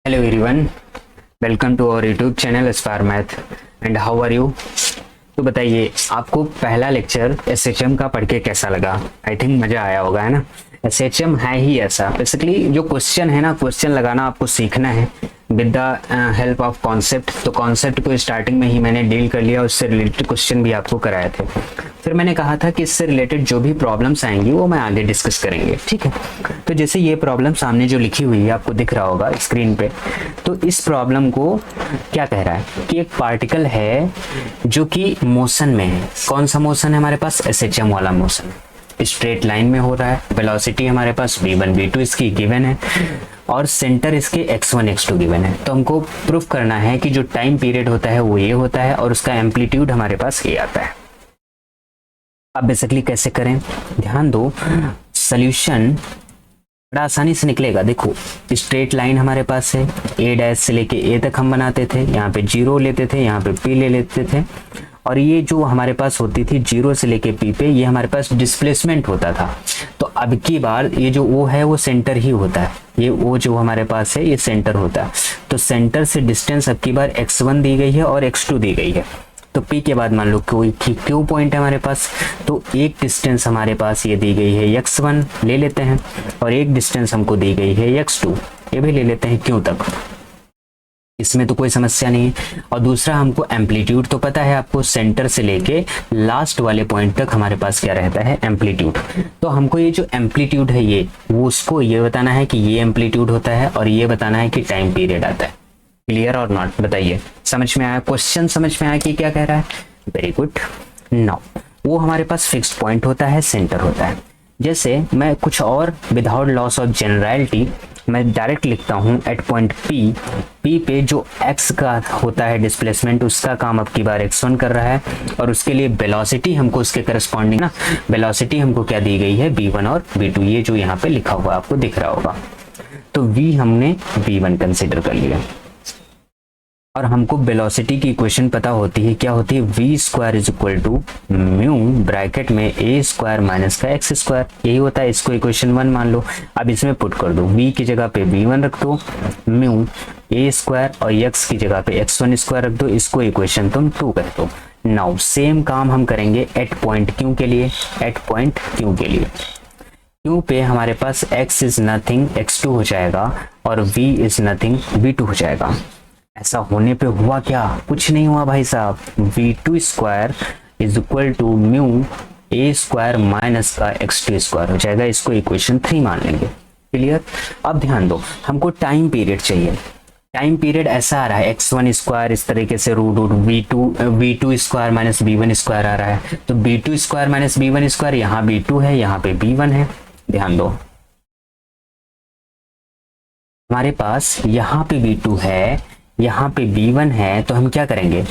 Hello everyone, welcome to our YouTube channel aspire math and how are you. तो बताइए आपको पहला lecture SHM का पढ़ के कैसा लगा। आई थिंक मज़ा आया होगा, है ना। एसएचएम है ही ऐसा, बेसिकली जो क्वेश्चन है ना, क्वेश्चन लगाना आपको सीखना है with the help of concept. तो कॉन्सेप्ट को स्टार्टिंग में ही मैंने डील कर लिया, उससे रिलेटेड क्वेश्चन भी आपको कराए थे। फिर मैंने कहा था कि इससे रिलेटेड जो भी प्रॉब्लम्स आएंगी वो मैं आगे डिस्कस करेंगे, ठीक है। तो जैसे ये प्रॉब्लम सामने जो लिखी हुई है आपको दिख रहा होगा स्क्रीन पे। तो इस प्रॉब्लम को क्या कह रहा है कि एक पार्टिकल है जो कि मोशन में है। कौन सा मोशन है हमारे पास? एसएचएम वाला मोशन, स्ट्रेट लाइन में हो रहा है। वेलोसिटी हमारे पास v1 v2 इसकी गिवन है और सेंटर इसके x1 x2 गिवन है। तो हमको प्रूफ करना है कि जो टाइम पीरियड होता है वो ये होता है और उसका एम्पलीट्यूड हमारे पास ये आता है। अब बेसिकली कैसे करें, ध्यान दो। सॉल्यूशन बड़ा आसानी से निकलेगा। देखो स्ट्रेट लाइन हमारे पास है, ए डैश से लेके ए तक हम बनाते थे। यहाँ पे जीरो लेते थे, यहाँ पे पी ले लेते थे। और ये जो हमारे पास होती थी जीरो से लेके पी पे, ये हमारे पास डिस्प्लेसमेंट होता था। तो अब की बार ये जो ओ है वो सेंटर ही होता है। ये ओ जो हमारे पास है ये सेंटर होता है। तो सेंटर से डिस्टेंस अब की बार x1 दी गई है और x2 दी गई है। तो P के बाद मान लो कोई Q पॉइंट है हमारे पास, तो एक डिस्टेंस हमारे पास ये दी गई है x1 ले लेते हैं और एक डिस्टेंस हमको दी गई है x2, ये भी ले लेते हैं Q तक। इसमें तो कोई समस्या नहीं है। और दूसरा हमको एम्पलीट्यूड तो पता है आपको, सेंटर से लेके लास्ट वाले पॉइंट तक हमारे पास क्या रहता है? एम्पलीट्यूड। तो हमको ये जो एम्पलीट्यूड है ये वो उसको ये बताना है कि ये एम्पलीट्यूड होता है और ये बताना है कि टाइम पीरियड आता है। क्लियर और नॉट? बताइए, समझ में आया? क्वेश्चन समझ में आया कि क्या कह रहा है? Very good. नाउ वो हमारे पास फिक्स्ड पॉइंट होता है, सेंटर होता है। जैसे मैं कुछ और विदाउट लॉस ऑफ जनरलिटी मैं डायरेक्ट लिखता हूँ एट पॉइंट पी पे जो x का होता है डिस्प्लेसमेंट, उसका काम अब की बार x1 कर रहा है और उसके लिए वेलोसिटी हमको उसके करस्पॉन्डिंग ना, वेलोसिटी हमको क्या दी गई है? v1 और v2, ये जो यहाँ पे लिखा हुआ आपको दिख रहा होगा। तो v हमने v1 कंसिडर कर लिया और हमको वेलोसिटी की इक्वेशन पता होती है। क्या होती है? v square is equal to mu bracket में a स्क्वायर माइनस का x स्क्वायर, यही होता है। इसको इक्वेशन 1 मान लो। अब इसमें पुट कर दो, v की जगह पे v1 रख दो, म्यू a स्क्वायर और x की जगह पे x1 स्क्वायर रख दो। इसको इक्वेशन तुम 2 कर दो। नाउ सेम काम हम करेंगे एट पॉइंट Q के लिए। एट पॉइंट Q के लिए Q पे हमारे पास x इज नथिंग x2 हो जाएगा और v इज नथिंग v2 हो जाएगा। ऐसा होने पे हुआ क्या? कुछ नहीं हुआ भाई साहब। v2 square is equal to mu a square minus का x2 स्क्वायर हो जाएगा। इसको इक्वेशन 3 मान लेंगे। क्लियर? अब ध्यान दो, हमको टाइम पीरियड चाहिए। टाइम पीरियड ऐसा आ रहा है x1 स्क्वायर इस तरीके से root v2 square minus b1 square आ रहा है। तो b2 square minus b1 square, यहाँ b2 है, यहाँ पे b1 है। ध्यान दो, हमारे पास यहाँ पे b2 है, यहाँ पे b1 है। तो हम क्या करेंगे?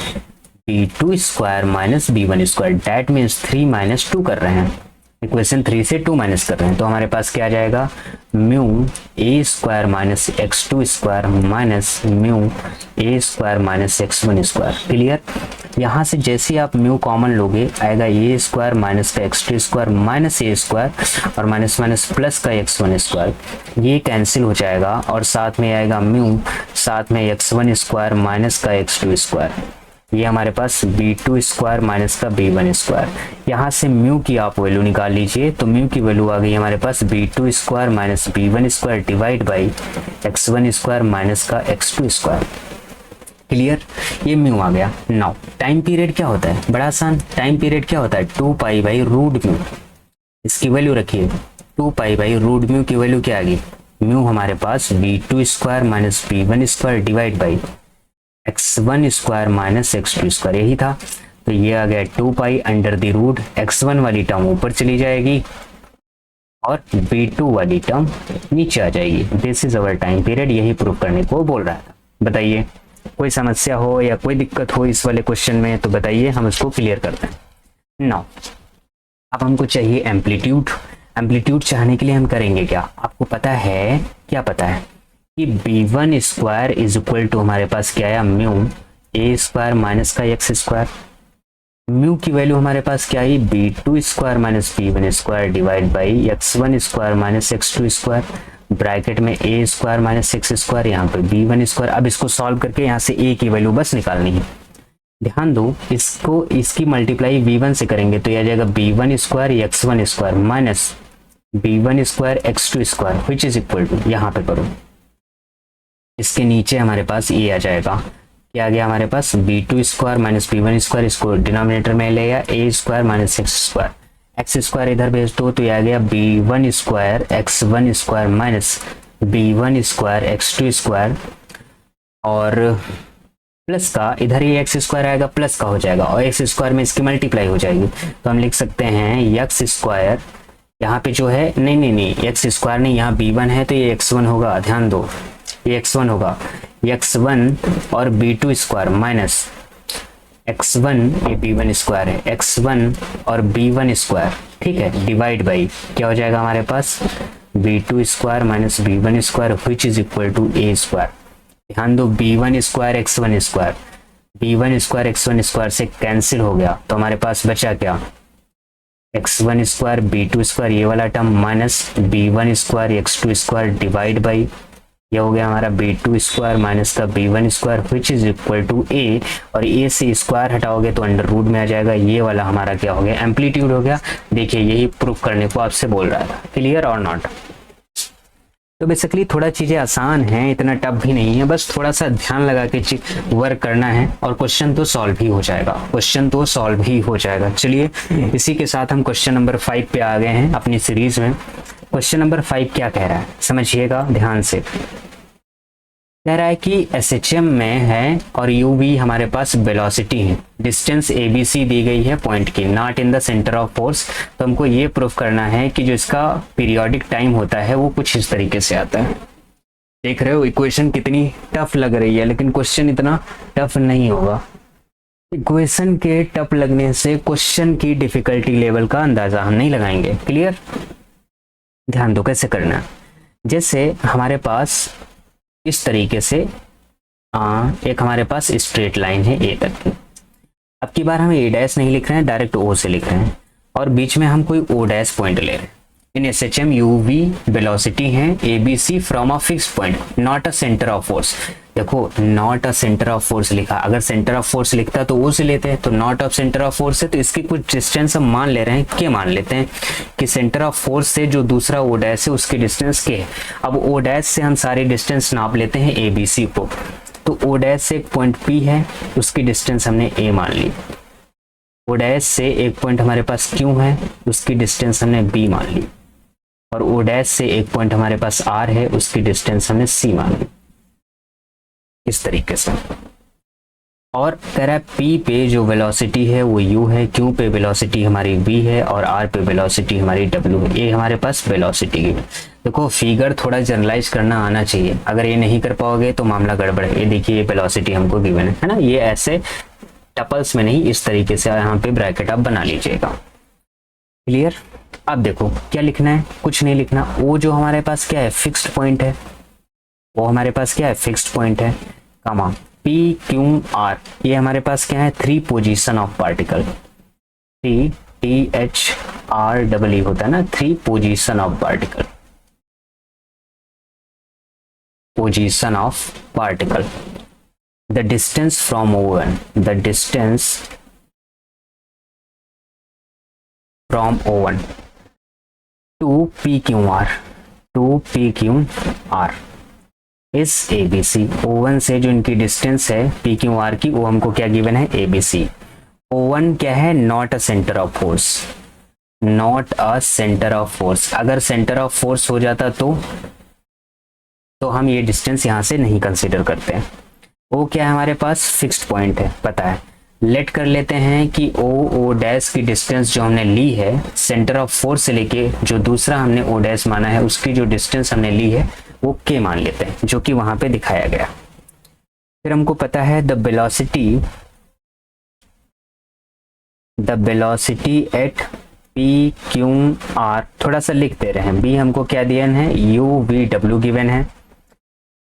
b2 square minus b1 square, that means 3 minus 2 कर रहे हैं। इक्वेशन 3 से 2 माइनस कर रहे हैं। तो हमारे पास क्या आ जाएगा? Mu a square minus x2 square minus mu a square minus x1 square. Clear? यहाँ से जैसे आप म्यू कॉमन लोगे आएगा a स्क्वायर माइनस का x2 square minus a square और माइनस माइनस प्लस का x1 स्क्वायर, ये कैंसिल हो जाएगा और साथ में आएगा म्यू, साथ में x1 स्क्वायर माइनस का x2 स्क्वायर। ये हमारे पास b2 स्क्वायर माइनस का b1 स्क्वायर। यहाँ से म्यू की आप वैल्यू निकाल लीजिए। तो म्यू की वैल्यू आ गई हमारे पास b2 square minus b1 square divide by x1 square minus का x2 स्क्वायर। क्लियर? ये म्यू आ गया। नाउ टाइम पीरियड क्या होता है? बड़ा आसान। टाइम पीरियड क्या होता है? 2 पाई बाई रूट म्यू। इसकी वैल्यू रखिए, 2 पाई बाई रूट म्यू की वैल्यू क्या आ गई? म्यू हमारे पास b2 square minus b1 square divide by x1 square minus x2 square, यही था। तो ये आ गया 2 pi under the root, x1 वाली टर्म ऊपर चली जाएगी और b2 वाली टर्म नीचे आ जाएगी। This is our time period, यही प्रूव करने को बोल रहा था। बताइए, कोई समस्या हो या कोई दिक्कत हो इस वाले क्वेश्चन में तो बताइए, हम इसको क्लियर करते हैं। नाउ अब हमको चाहिए एम्पलीट्यूड। एम्पलीट्यूड चाहने के लिए हम करेंगे क्या? आपको पता है, क्या पता है कि b1 square is equal to हमारे पास क्या आया? म्यू a स्क्वायर माइनस का x स्क्वायर। म्यू की वैल्यू हमारे पास क्या आई? b2 square minus b1 square divide by x1 square minus x2 square. Bracket में ए स्क्वायर माइनस 6 स्क्वायर, यहाँ पे b1 स्क्वायर। अब इसको सॉल्व करके यहाँ से a की वैल्यू बस निकालनी है। ध्यान दो, इसको इसकी मल्टीप्लाई v1 से करेंगे तो यह आ जाएगा b1 square x1 square minus b1 square x2 square which is equal to, यहाँ पे करो, इसके नीचे हमारे पास ये आ जाएगा, क्या आ गया हमारे पास b2 square minus b1 square, इसको डिनोमिनेटर में ले गया a square minus x square, x square इधर भेज दो तो ये आ गया b1 square x1 square minus b1 square x2 square, और प्लस का इधर ही एक्स स्क्वायर आएगा प्लस का हो जाएगा और एक्स स्क्वायर में इसकी मल्टीप्लाई हो जाएगी, तो हम लिख सकते हैं एक्स स्क्वायर, यहाँ पे जो है नहीं एक्स स्क्वायर नहीं, यहाँ b1 है तो ये x1 होगा, ध्यान दो ये x1 होगा, x1 और b2 स्क्वायर माइनस x1, ये b1 स्क्वायर है, x1 और b1 स्क्वायर, ठीक है, डिवाइड बाई क्या हो जाएगा हमारे पास b2 square minus b1 square which is equal to a square. ध्यान दो b1 square x1 square, b1 square x1 square से कैंसिल हो गया तो हमारे पास बचा क्या x1 स्क्वायर b2 स्क्वायर ये वाला term minus b1 square x2 square divide by ये हो गया हमारा b2 स्क्वायर माइनस का b1 square which is equal to a, और a से स्क्वायर हटाओगे तो अंडर रूट में आ जाएगा, ये वाला हमारा क्या हो गया एम्पलीट्यूड हो गया। देखिए यही प्रूफ करने को आपसे बोल रहा था, क्लियर और नॉट। तो बेसिकली थोड़ा चीज़ें आसान हैं, इतना टफ भी नहीं है, बस थोड़ा सा ध्यान लगा के वर्क करना है और क्वेश्चन तो सॉल्व ही हो जाएगा, क्वेश्चन तो सॉल्व ही हो जाएगा। चलिए इसी के साथ हम क्वेश्चन नंबर 5 पे आ गए हैं अपनी सीरीज में। क्वेश्चन नंबर 5 क्या कह रहा है समझिएगा ध्यान से। कह रहा है कि एसएचएम में है और यू वी हमारे पास वेलोसिटी है, डिस्टेंस ए बी सी दी गई है पॉइंट की, not in the centre of force. तो हमको ये प्रूफ करना है कि जो इसका पीरियोडिक टाइम होता है वो कुछ इस तरीके से आता है। देख रहे हो इक्वेशन कितनी टफ लग रही है, लेकिन क्वेश्चन इतना टफ नहीं होगा। इक्वेशन के टफ लगने से क्वेश्चन की डिफिकल्टी लेवल का अंदाजा हम नहीं लगाएंगे, क्लियर। ध्यान दो कैसे करना है। जैसे हमारे पास इस तरीके से एक हमारे पास स्ट्रेट लाइन है ए तक की, अब की बार हम ए डैश नहीं लिख रहे हैं, डायरेक्ट ओ से लिख रहे हैं और बीच में हम कोई ओ डैश पॉइंट ले रहे हैं। इन एसएचएम यूवी वेलोसिटी है ABC from a fixed point not a centre of force. देखो not a centre of force लिखा, अगर सेंटर ऑफ फोर्स लिखता तो ओ से लेते हैं, तो not of centre of force है तो इसकी कुछ डिस्टेंस हम मान ले रहे हैं, क्या मान लेते हैं कि सेंटर ऑफ फोर्स से जो दूसरा ओ डैश है उसकी डिस्टेंस के है। अब ओ डैश से हम सारी डिस्टेंस नाप लेते हैं ए बी सी को, तो ओ डैश से एक पॉइंट पी है उसकी डिस्टेंस हमने ए मान ली, ओ डैश से एक पॉइंट हमारे पास क्यू है उसकी डिस्टेंस हमने बी मान ली, और ओ डैश से एक पॉइंट हमारे पास आर है उसकी डिस्टेंस हमने सी मान ली, इस तरीके से। और कह रहा है पी पे जो वेलोसिटी है वो यू है, क्यू पे वेलोसिटी हमारी वी है और आर पे वेलोसिटी हमारी डब्ल्यू है। ये हमारे पास वेलोसिटी है। देखो फिगर थोड़ा जनरलाइज करना आना चाहिए, अगर ये नहीं कर पाओगे तो मामला गड़बड़ है। ये देखिए ये वेलोसिटी हमको गिवन है ना, ये ऐसे टपल्स में नहीं, इस तरीके से यहाँ पे ब्रैकेट आप बना लीजिएगा, क्लियर। अब देखो क्या लिखना है, कुछ नहीं लिखना। वो जो हमारे पास क्या है फिक्स्ड पॉइंट है, वो हमारे पास क्या है फिक्स्ड पॉइंट है, कामा पी क्यू आर, ये हमारे पास क्या है 3 position of particle, T T H R double E होता है ना, 3 position of particle, position of particle. The distance from O1, the distance from O1 to P Q R, to P Q R is ABC। O1 से जो इनकी distance है P Q are की, वो हमको क्या गिवन है ABC। O1 क्या है not a centre of force, not a centre of force. अगर सेंटर ऑफ फोर्स हो जाता तो हम ये डिस्टेंस यहाँ से नहीं कंसीडर करते हैं। वो क्या है हमारे पास फिक्स्ड पॉइंट है, पता है। लेट कर लेते हैं कि ओ डैश की डिस्टेंस जो हमने ली है सेंटर ऑफ फोर्स से लेके जो दूसरा हमने ओ डैश माना है उसकी जो डिस्टेंस हमने ली है वो के मान लेते हैं, जो कि वहां पे दिखाया गया। फिर हमको पता है the velocity at P Q are, थोड़ा सा लिख दे रहे हैं। बी हमको क्या दिया है यू वी डब्ल्यू गिवन है,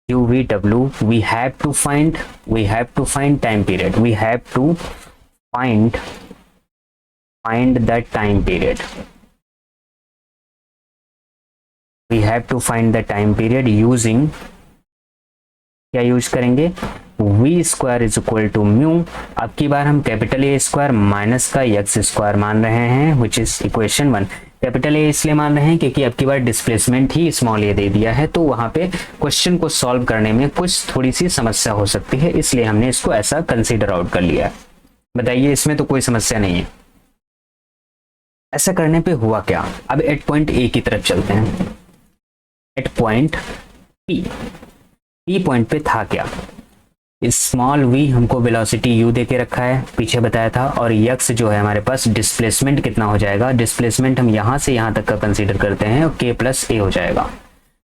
U V W. We have to find time period, we have to find the time period. We have to find the time period using, क्या यूज करेंगे, v square is equal to mu. अब की बार हम capital A square minus का x square मान रहे हैं, which is equation 1। Capital A इसलिए मान रहे हैं क्योंकि अब की बार डिस्प्लेसमेंट ही स्मॉल ए दे दिया है, तो वहां पे क्वेश्चन को सॉल्व करने में कुछ थोड़ी सी समस्या हो सकती है, इसलिए हमने इसको ऐसा कंसीडर आउट कर लिया है। बताइए, इसमें तो कोई समस्या नहीं है। ऐसा करने पे हुआ क्या, अब एट पॉइंट ए की तरफ चलते हैं। एट पॉइंट पी पॉइंट पे था क्या, स्मॉल वी हमको वेलोसिटी u दे के रखा है, पीछे बताया था, और x जो है हमारे पास डिस्प्लेसमेंट कितना हो जाएगा, डिस्प्लेसमेंट हम यहाँ से यहाँ तक का कंसीडर करते हैं और k प्लस ए हो जाएगा।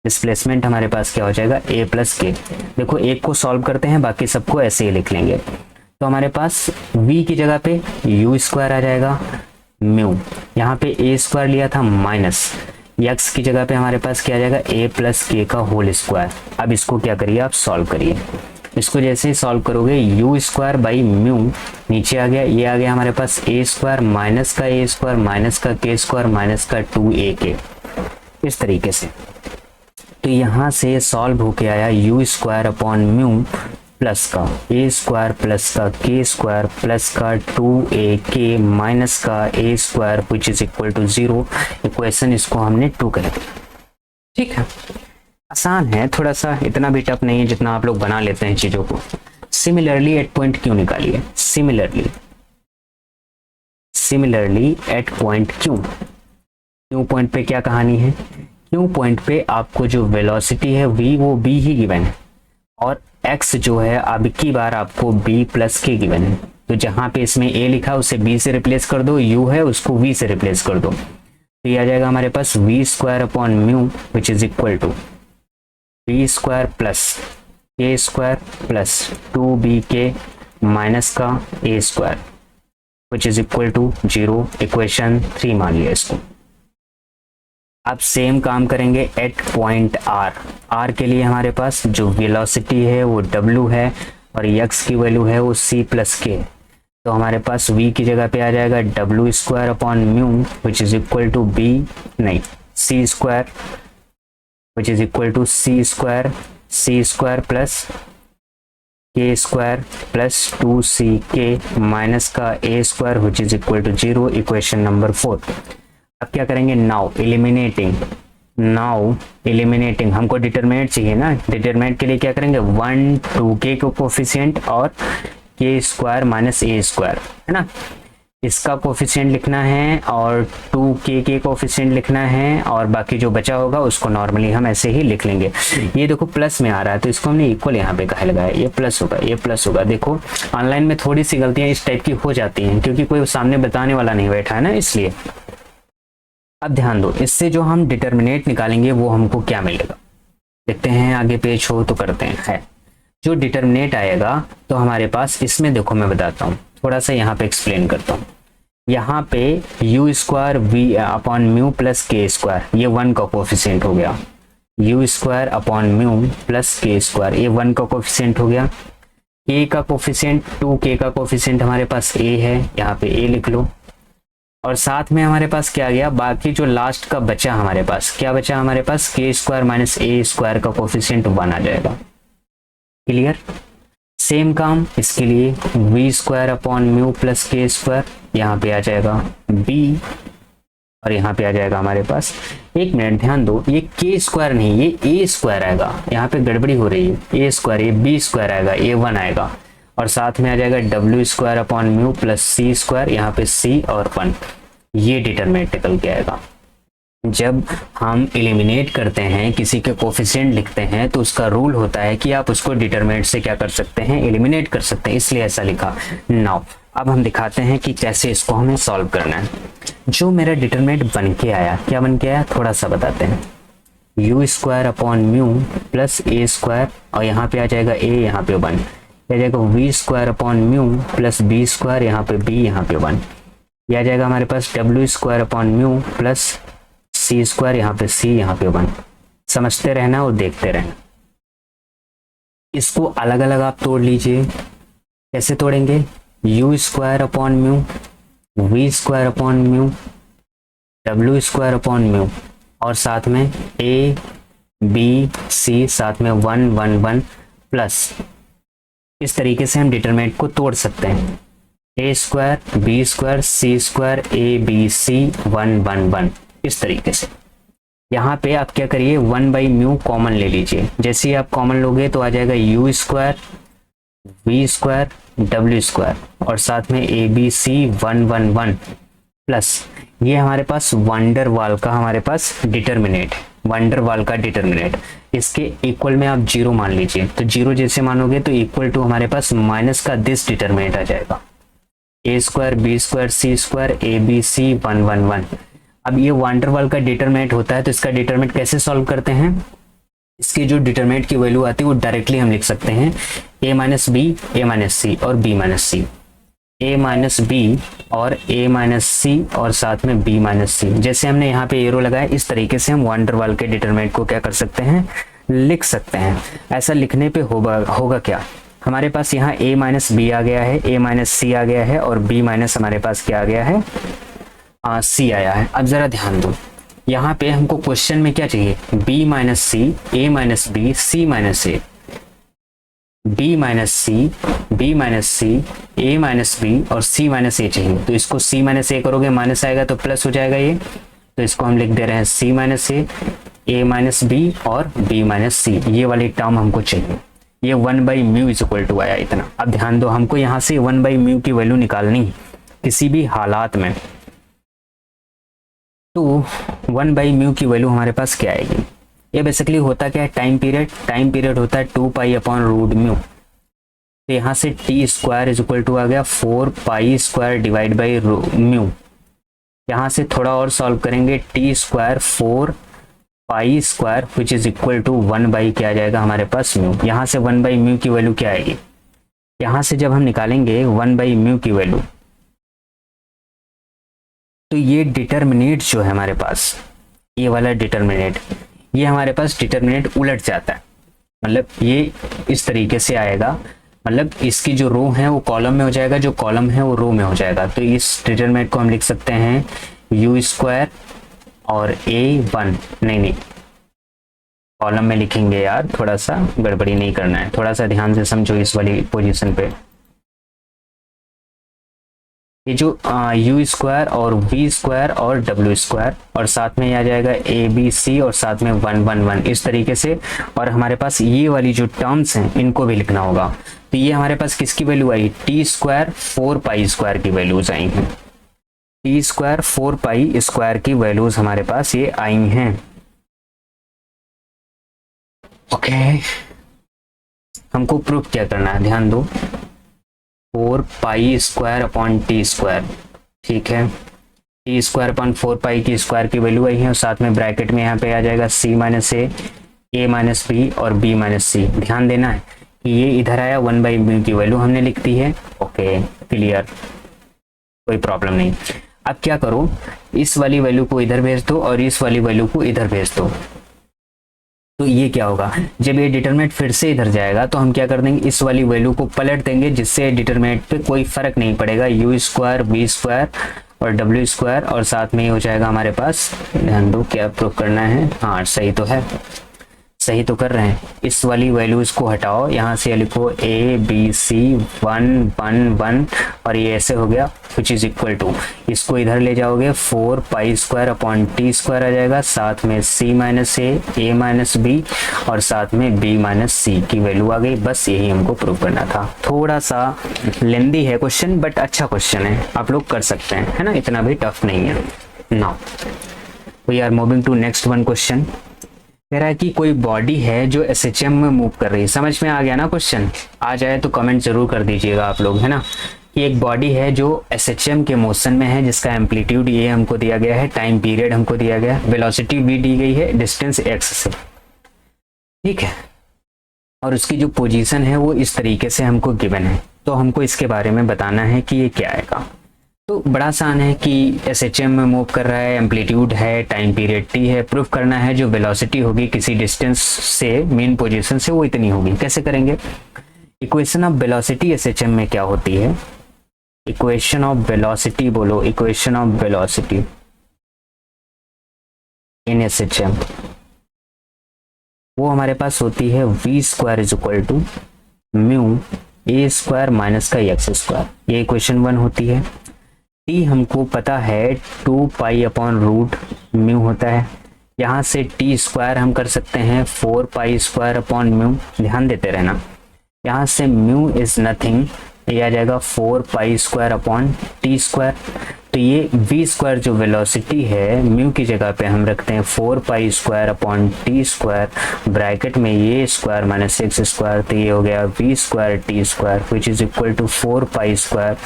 डिस्प्लेसमेंट हमारे पास क्या हो जाएगा, a प्लस के। देखो एक को सॉल्व करते हैं, बाकी सबको ऐसे ही लिख लेंगे। तो हमारे पास v की जगह पे u स्क्वायर आ जाएगा, म्यू, यहाँ पे a स्क्वायर लिया था माइनस, x की जगह पे हमारे पास क्या आ जाएगा, a प्लस के का होल स्क्वायर। अब इसको क्या करिए, आप सॉल्व करिए। इसको जैसे ही सॉल्व करोगे u स्क्वायर बाई म्यू नीचे आ गया, ये आ गया हमारे पास a स्क्वायर माइनस का a स्क्वायर माइनस का k स्क्वायर माइनस का 2ak, इस तरीके से। तो यहाँ से सॉल्व होके आया u square upon mu plus का a स्क्वायर प्लस का k स्क्वायर प्लस का 2ak माइनस का a square which is equal to 0। Equation इसको हमने 2 कह दिया। ठीक है, आसान है थोड़ा सा, इतना भी टफ नहीं है जितना आप लोग बना लेते हैं चीजों को। सिमिलरली एट पॉइंट क्यों निकालिए, सिमिलरली एट पॉइंट क्यों पॉइंट पे क्या कहानी है, क्यों पॉइंट पे आपको जो वेलोसिटी है v वो b ही गिवन है, और x जो है अब की बार आपको b प्लस के गिवन है। तो जहां पे इसमें a लिखा उसे b से रिप्लेस कर दो, u है उसको v से रिप्लेस कर दो, तो ये आ जाएगा हमारे पास v square upon mu which is equal to b square plus a square plus 2bk minus का a square which is equal to 0। Equation 3 मान लिया इसको। अब सेम काम करेंगे एट पॉइंट आर के लिए हमारे पास जो वेलोसिटी है वो w है और x की वैल्यू है वो c प्लस के। तो हमारे पास v की जगह पे आ जाएगा w square upon mu which is equal to c square which is equal to c square plus k square plus 2ck minus का a square which is equal to 0। Equation number 4। अब क्या करेंगे, now eliminating हमको determinant चाहिए ना, determinant के लिए क्या करेंगे, 1 2k को कोफिशिएंट और k square minus a square है ना, इसका कोफिशिएंट लिखना है और 2k के कोफिशिएंट लिखना है, और बाकी जो बचा होगा उसको नॉर्मली हम ऐसे ही लिख लेंगे। ये देखो प्लस में आ रहा है तो इसको हमने इक्वल यहाँ पे कहा लगाया, ये प्लस होगा। देखो ऑनलाइन में थोड़ी सी गलतियां इस टाइप की हो जाती हैं क्योंकि कोई सामने बताने वाला नहीं बैठा है ना, इसलिए। अब ध्यान दो, इससे जो हम डिटर्मिनेट निकालेंगे वो हमको क्या मिलेगा, देखते हैं, आगे पेज हो तो करते हैं। जो डिटर्मिनेट आएगा तो हमारे पास इसमें देखो मैं बताता हूँ, थोड़ा सा यहाँ पे एक्सप्लेन करता हूँ। यहाँ पे u square V upon mu plus K square, ये 1 का कोफिशिएंट हो गया, u square upon mu plus K square, ये 1 का कोफिशिएंट हो गया। k का कोफिशिएंट 2k का कोफिशिएंट हमारे पास a है, यहाँ पे a लिख लो, और साथ में हमारे पास क्या गया, बाकी जो लास्ट का बचा हमारे पास, क्या बचा हमारे पास, k square minus a square का कोफिशिएंट 1 आ जाएगा। क्लियर। सेम काम इसके लिए v square upon mu plus K square, यहाँ पे आ जाएगा b और यहाँ पे आ जाएगा हमारे पास, एक मिनट ध्यान दो, ये k स्क्वायर नहीं, ये a स्क्वायर आएगा, यहाँ पे गड़बड़ी हो रही है, a स्क्वायर, ये b स्क्वायर आएगा, a1 आएगा, और साथ में आ जाएगा w square upon mu plus c square, यहाँ पे c और 1, ये डिटरमिनेंट निकल के आएगा। जब हम एलिमिनेट करते हैं, किसी के कोफिशिएंट लिखते हैं, तो उसका रूल होता है कि आप उसको डिटरमिनेंट से क्या कर सकते हैं, एलिमिनेट कर सकते हैं, इसलिए ऐसा लिखा। नाउ अब हम दिखाते हैं कि कैसे इसको हमें सॉल्व करना है। जो मेरा डिटरमिनेंट बन के आया, क्या बन के आया, थोड़ा सा बताते हैं। u square upon mu plus a square, और यहाँ पे आ जाएगा a, यहाँ पे 1, आ जाएगा v square upon mu plus b square, यहाँ पे b, यहाँ पे 1, यह आ जाएगा हमारे पास w square upon mu plus c square, यहाँ पे c, यहाँ पे 1। समझते रहना और देखते रहना। इसको अलग अलग आप तोड़ लीजिए। कैसे तोड़ेंगे, u square upon mu, v square upon mu, w square upon mu, और साथ में ए बी सी साथ में 1 1 1 प्लस, इस तरीके से हम डिटरमिनेंट को तोड़ सकते हैं। A square b square c square a b c 1 1 1, इस तरीके से। यहाँ पे आप क्या करिए 1/μ कॉमन ले लीजिए। जैसे ही आप कॉमन लोगे तो आ जाएगा यू स्क्वायर वी स्क्वायर डब्ल्यू स्क्वायर और साथ में ए बी सी 1 1 1 प्लस, ये हमारे पास वंडर वाल का हमारे पास डिटरमिनेंट, वंडर वाल का डिटरमिनेंट, इसके इक्वल में आप 0 मान लीजिए। तो 0 जैसे मानोगे तो इक्वल टू हमारे पास माइनस का दिस डिटरमिनेंट आ जाएगा, a square b square c square a b c 1 1 1। अब ये वंडर वाल का डिटरमिनेंट होता है, तो इसका डिटरमिनेंट कैसे सॉल्व करते हैं? इसकी जो डिटरमिनेंट की वैल्यू आती है वो डायरेक्टली हम लिख सकते हैं a minus b a minus c और b minus c, a minus b और a माइनस सी और साथ में b माइनस सी। जैसे हमने यहाँ पे एरो लगाया, इस तरीके से हम वंडर वाल के डिटरमिनेंट को क्या कर सकते हैं, लिख सकते हैं। ऐसा लिखने पे होगा क्या, हमारे पास यहाँ a माइनस बी आ गया है, a माइनस सी आ गया है और b माइनस हमारे पास क्या आ गया है, सी आया है। अब जरा ध्यान दो, यहाँ पे हमको क्वेश्चन में क्या चाहिए, b माइनस सी ए माइनस बी सी माइनस ए, b माइनस सी ए माइनस बी और c माइनस ए चाहिए। तो इसको c माइनस ए करोगे माइनस आएगा तो प्लस हो जाएगा ये, तो इसको हम लिख दे रहे हैं c minus a minus b और b माइनस सी, ये वाली टर्म हमको चाहिए। ये 1/μ इज इक्वल टू आया इतना। अब ध्यान दो, हमको यहाँ से 1/μ की वैल्यू निकालनी है किसी भी हालात में, तो 1/μ की वैल्यू हमारे पास क्या आएगी, ये बेसिकली होता क्या है, टाइम पीरियड होता है 2 पाई अपॉन रूट म्यू। तो यहाँ से t square is equal to आ गया 4 pi square divide by mu. यहाँ से थोड़ा और सॉल्व करेंगे, t square 4 pi square which is equal to 1 क्या आ जाएगा हमारे पास म्यू। यहाँ से 1/μ की वैल्यू क्या आएगी, यहाँ से जब हम निकालेंगे 1/μ की वैल्यू, तो ये डिटरमिनेट जो है हमारे पास, ये वाला डिटरमिनेट, ये हमारे पास डिटरमिनेट उलट जाता है। मतलब ये इस तरीके से आएगा, मतलब इसकी जो रो है वो कॉलम में हो जाएगा, जो कॉलम है वो रो में हो जाएगा। तो इस डिटरमिनेट को हम लिख सकते हैं यू स्क्वायर और a1, नहीं कॉलम में लिखेंगे यार, थोड़ा सा गड़बड़ी नहीं करना है, थोड़ा सा ध्यान से समझो इस वाली पोजीशन पे। ये जो यू स्क्वायर और वी स्क्वायर और डब्ल्यू स्क्वायर और साथ में आ जाएगा ए बी सी और साथ में 1 1 1, इस तरीके से। और हमारे पास ये वाली जो टर्म्स हैं इनको भी लिखना होगा। तो ये हमारे पास किसकी वैल्यू आई, टी स्क्वायर 4 पाई स्क्वायर की वैल्यूज आई हैं, टी स्क्वायर 4 पाई स्क्वायर की वैल्यूज हमारे पास ये आई हैं। ओके, हमको प्रूफ क्या करना है, ध्यान दो, 4 pi square upon t square, ठीक है, टी स्क्वायर अपॉन 4 पाई की स्क्वायर की वैल्यू आई है और साथ में ब्रैकेट में यहाँ पे आ जाएगा सी माइनस ए माइनस बी और बी माइनस सी। ध्यान देना है कि ये इधर आया 1/μ की वैल्यू हमने लिख दी है। ओके क्लियर, कोई प्रॉब्लम नहीं। अब क्या करो, इस वाली वैल्यू को इधर भेज दो और इस वाली वैल्यू को इधर भेज दो। तो ये क्या होगा, जब ये डिटरमिनेंट फिर से इधर जाएगा तो हम क्या कर देंगे, इस वाली वैल्यू को पलट देंगे, जिससे डिटरमिनेंट पे कोई फर्क नहीं पड़ेगा। यू स्क्वायर बी स्क्वायर और डब्ल्यू स्क्वायर और साथ में ये हो जाएगा हमारे पास, ध्यान दो क्या प्रूफ करना है, हाँ सही तो है, सही तो कर रहे हैं। इस वाली वैल्यूज को हटाओ, यहाँ से लिखो ए बी सी 1 1 1 और ये ऐसे हो गया विच इज इक्वल टू, इसको इधर ले जाओगे 4 pi square upon t square आ जाएगा, साथ में c minus a minus b और साथ में बी माइनस सी की वैल्यू आ गई। बस यही हमको प्रूव करना था। थोड़ा सा लेंदी है क्वेश्चन बट अच्छा क्वेश्चन है, आप लोग कर सकते हैं, है ना, इतना भी टफ नहीं है। Now we are moving to next one question. कह रहा है कि कोई बॉडी है जो एसएचएम में मूव कर रही है। समझ में आ गया ना क्वेश्चन? आ जाए तो कमेंट जरूर कर दीजिएगा आप लोग, है ना। कि एक बॉडी है जो एसएचएम के मोशन में है, जिसका एम्पलीट्यूड ये हमको दिया गया है, टाइम पीरियड हमको दिया गया है, वेलोसिटी भी दी गई है, डिस्टेंस एक्स से, ठीक है, और उसकी जो पोजीशन है वो इस तरीके से हमको गिवन है। तो हमको इसके बारे में बताना है कि ये क्या आएगा। तो बड़ा आसान है कि एसएचएम में मूव कर रहा है, एम्पलीट्यूड है, टाइम पीरियड टी है, प्रूफ करना है जो वेलोसिटी होगी किसी डिस्टेंस से मेन पोजीशन से वो इतनी होगी। कैसे करेंगे? इक्वेशन ऑफ वेलोसिटी एसएचएम में क्या होती है, इक्वेशन ऑफ वेलोसिटी बोलो, equation of velocity in SHM, वो हमारे पास होती है v square is equal to mu a square minus का एक्स स्क्वायर। ये इक्वेशन 1 होती है। टी हमको पता है 2 पाई अपॉन रूट म्यू होता है। यहाँ से टी स्क्वायर हम कर सकते हैं 4 पाई स्क्वायर अपॉन म्यू, ध्यान देते रहना। यहाँ से म्यू इज नथिंग, ये आ जाएगा 4 pi square upon t square. तो ये वी स्क्वायर जो वेलोसिटी है म्यू की जगह पे हम रखते हैं 4 pi square upon t square, bracket में ये स्क्वायर माइनस एक्स स्क्वायर, तो ये हो गया v square t square which is equal to 4 pi square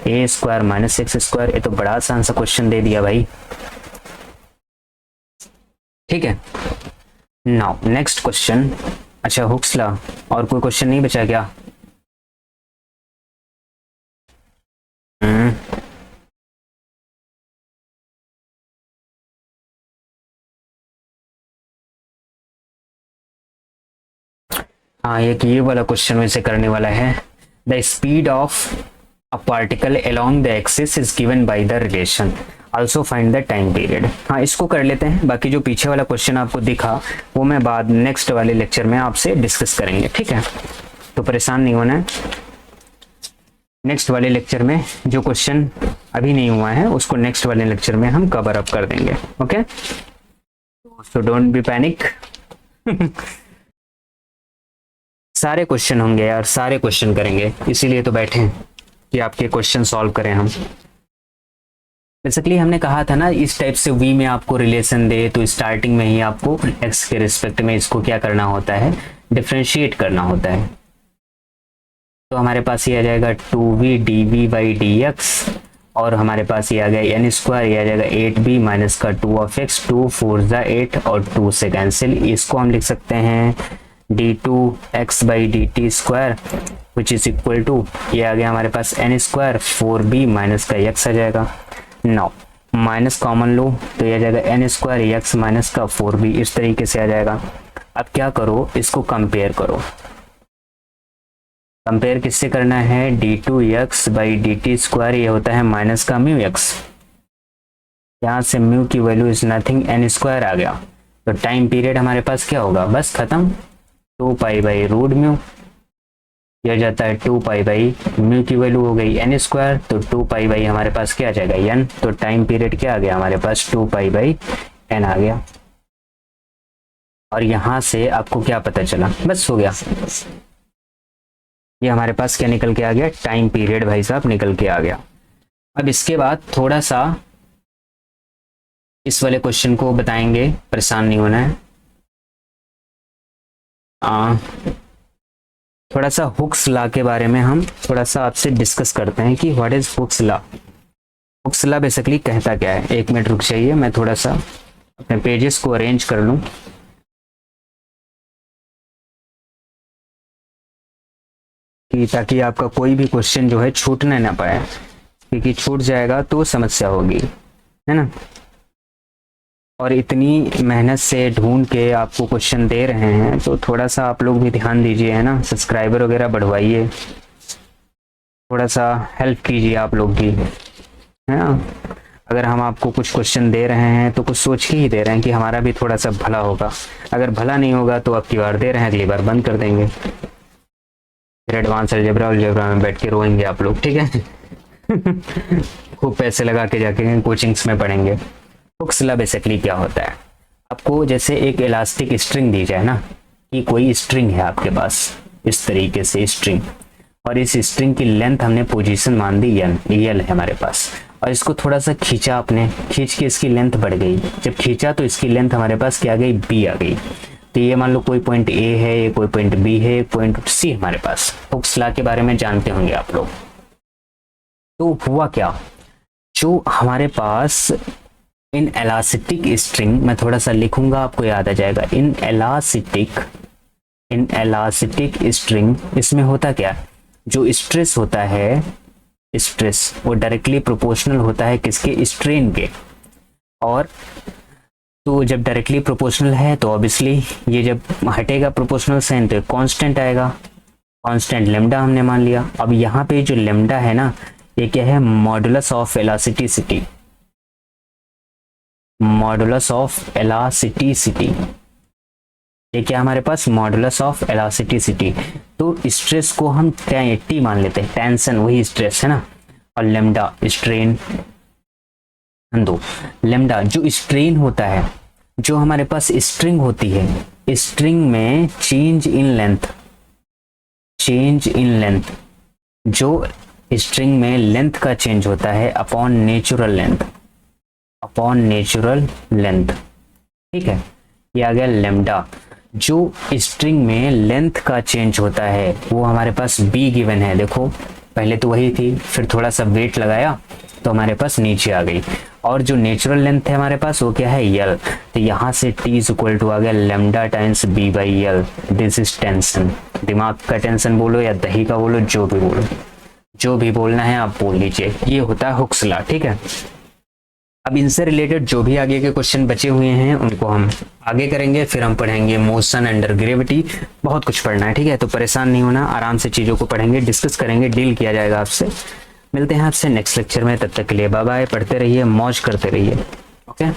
a square minus x square. ये तो बड़ा आसान सा क्वेश्चन दे दिया भाई, ठीक है। Now next question. अच्छा हुक्स लॉ, और कोई क्वेश्चन नहीं बचा क्या? हाँ, एक ये वाला क्वेश्चन वैसे करने वाला है। The speed of a particle along the axis is given by the relation, also find the time period. हाँ, इसको कर लेते हैं। बाकी जो पीछे वाला क्वेश्चन आपको दिखा वो मैं बाद नेक्स्ट वाले लेक्चर में आपसे डिस्कस करेंगे, ठीक है। तो परेशान नहीं होना है। नेक्स्ट वाले लेक्चर में जो क्वेश्चन अभी नहीं हुआ है उसको नेक्स्ट वाले लेक्चर में हम कवर अप कर देंगे, okay. So don't be panic. सारे क्वेश्चन होंगे यार, सारे क्वेश्चन करेंगे, इसीलिए तो बैठे हैं कि आपके क्वेश्चन सॉल्व करें हम। बेसिकली हमने कहा था ना इस टाइप से वी में आपको रिलेशन दे तो स्टार्टिंग में ही आपको एक्स के रिस्पेक्ट में इसको क्या करना होता है, डिफ्रेंशिएट करना होता है। तो हमारे पास ये आ जाएगा 2v dv बाई dx, और हमारे पास ये आ गया n स्क्वायर, ये आ जाएगा 8b माइनस का 2 ऑफ एक्स, 2 4 8 और 2 से कैंसिल। इसको हम लिख सकते हैं d2x by dt square which is equal to, ये आ गया हमारे पास n स्क्वायर 4b माइनस का x आ जाएगा। नाउ माइनस कॉमन लो तो ये आ जाएगा n स्क्वायर x माइनस का 4b, इस तरीके से आ जाएगा। अब क्या करो, इसको कंपेयर करो। कंपेयर किससे करना है, d2x बाई dt स्क्वायर, ये होता है माइनस का म्यू x। यहाँ से म्यू की value is nothing, n square आ गया। तो टाइम पीरियड हमारे पास क्या होगा, बस खत्म, 2 पाई बाई रूट म्यू। यह जाता है 2 पाई बाई म्यू की वैल्यू हो गई n स्क्वायर, तो 2 पाई बाई हमारे पास क्या आ जाएगा n। तो टाइम पीरियड क्या आ गया हमारे पास, 2 पाई बाई n आ गया। और यहाँ से आपको क्या पता चला, बस हो गया। ये हमारे पास क्या निकल के आ गया, टाइम पीरियड भाई साहब निकल के आ गया। अब इसके बाद थोड़ा सा इस वाले क्वेश्चन को बताएंगे, परेशान नहीं होना है। थोड़ा सा हुक्स लॉ के बारे में हम थोड़ा सा आपसे डिस्कस करते हैं कि what is Hooke's law. Hooke's law basically कहता क्या है। एक मिनट रुक जाइए, मैं थोड़ा सा अपने पेजेस को अरेंज कर लूं कि ताकि आपका कोई भी क्वेश्चन जो है छूटने ना पाए, क्योंकि छूट जाएगा तो समस्या होगी, है ना। और इतनी मेहनत से ढूंढ के आपको क्वेश्चन दे रहे हैं तो थोड़ा सा आप लोग भी ध्यान दीजिए, है ना। सब्सक्राइबर वगैरह बढ़वाइए, थोड़ा सा हेल्प कीजिए आप लोग भी, है ना। अगर हम आपको कुछ क्वेश्चन दे रहे हैं तो कुछ सोच के ही दे रहे हैं कि हमारा भी थोड़ा सा भला होगा। अगर भला नहीं होगा तो अब की बार दे रहे हैं, अगली बार बंद कर देंगे, फिर एडवांस अलजेब्रा में बैठ के रोएंगे आप लोग, ठीक है। खूब पैसे लगा के जाके कोचिंग्स में पढ़ेंगे। हुक्स लॉ बेसिकली क्या होता है, आपको जैसे एक इलास्टिक स्ट्रिंग दी जाए ना, कि कोई स्ट्रिंग है आपके पास इस तरीके से स्ट्रिंग, और इस स्ट्रिंग की लेंथ हमने पोजीशन मान दी एल है हमारे पास, और इसको थोड़ा सा खींचा आपने, खींच के इसकी लेंथ बढ़ गई। जब खींचा तो इसकी लेंथ हमारे पास क्या आ गई, बी आ गई। तो ये मान लो कोई पॉइंट ए है, ये कोई पॉइंट बी है, एक पॉइंट सी हमारे पास। हुक्स लॉ के बारे में जानते होंगे आप लोग। तो हुआ क्या, जो हमारे पास इन एलास्टिक स्ट्रिंग, मैं थोड़ा सा लिखूंगा आपको याद आ जाएगा। इन एलास्टिक स्ट्रिंग, इसमें होता क्या, जो स्ट्रेस होता है, स्ट्रेस वो डायरेक्टली प्रोपोर्शनल होता है किसके, स्ट्रेन के। और तो जब डायरेक्टली प्रोपोर्शनल है तो ऑब्वियसली ये जब हटेगा प्रोपोर्शनल साइन तो कांस्टेंट आएगा, कांस्टेंट लेमडा हमने मान लिया। अब यहाँ पे जो लेमडा है ना, ये क्या है, modulus of elasticity. Modulus of elasticity. ये क्या हमारे पास मॉडुलस ऑफ एलास्टिसिटी। तो स्ट्रेस को हम टी मान लेते हैं, टेंशन वही स्ट्रेस है ना, और लेमडा स्ट्रेन। दो लेमडा जो स्ट्रेन होता है, जो हमारे पास स्ट्रिंग होती है, स्ट्रिंग में change in length, change in length, जो स्ट्रिंग में लेंथ का चेंज होता है upon natural length, upon natural length. ठीक है, ये आ गया लेमडा। जो स्ट्रिंग में लेंथ का चेंज होता है वो हमारे पास बी गिवन है। देखो पहले तो वही थी, फिर थोड़ा सा वेट लगाया तो हमारे पास नीचे आ गई, और जो नेचुरल लेंथ है हमारे पास वो क्या है यल। तो यहाँ से टी इज इक्वल टू आ गया lambda times b by l. This is tension, दिमाग का टेंशन बोलो या दही का बोलो, जो भी बोलो, जो भी बोलना है आप बोल लीजिए। ये होता है हुक्स लॉ। ठीक है, अब इनसे रिलेटेड जो भी आगे के क्वेश्चन बचे हुए हैं उनको हम आगे करेंगे, फिर हम पढ़ेंगे मोशन अंडर ग्रेविटी। बहुत कुछ पढ़ना है, ठीक है, तो परेशान नहीं होना, आराम से चीज़ों को पढ़ेंगे, डिस्कस करेंगे, डील किया जाएगा आपसे। मिलते हैं आपसे नेक्स्ट लेक्चर में, तब तक के लिए बाय बाय। पढ़ते रहिए, मौज करते रहिए। ओके।